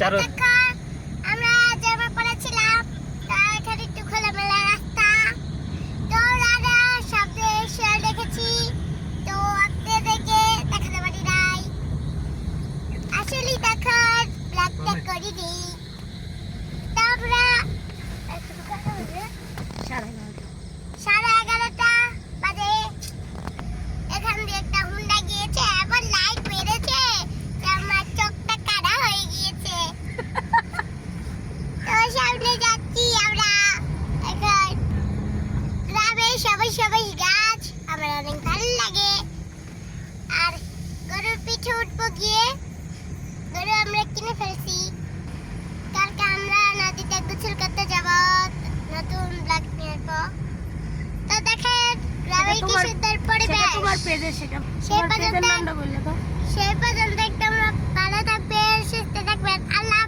চারো আমরা জামা পরেছিলাম, এখানে একটু খোলামেলা রাস্তা, তো আমরা সামনে এসে দেখেছি, তো আপনাদেরকে দেখাতে পারি নাই। আসলে দেখার ব্লগটা করিনি, তো আমরা 11:30 বাজে এখান দিয়ে একটা হুন্ডা গিয়েছে, এবার লাইট মেরেছে, আমার চোখটা কানা হয়ে গিয়েছে। তো সামনে যাচ্ছি আমরা, এখন গ্রামে সবুজ সবুজ গাছ আমার অনেক ভালো লাগে। আর গরুর পিঠে উঠবো গিয়ে, গরু আমরা কিনে ফেলছি, কালকে আমরা নদীতে গোসল করতে যাব নতুন ব্লগ নিয়ে। তো দেখেন গ্রামের কি সুন্দর পরিবেশ। তোমার পেজে সেটা সেই তোমার পেজের পর্যন্ত নামটা বললে তো। সেই পর্যন্ত একদম ভালো থাকবেন, সুস্থ থাকবেন। আল্লাহ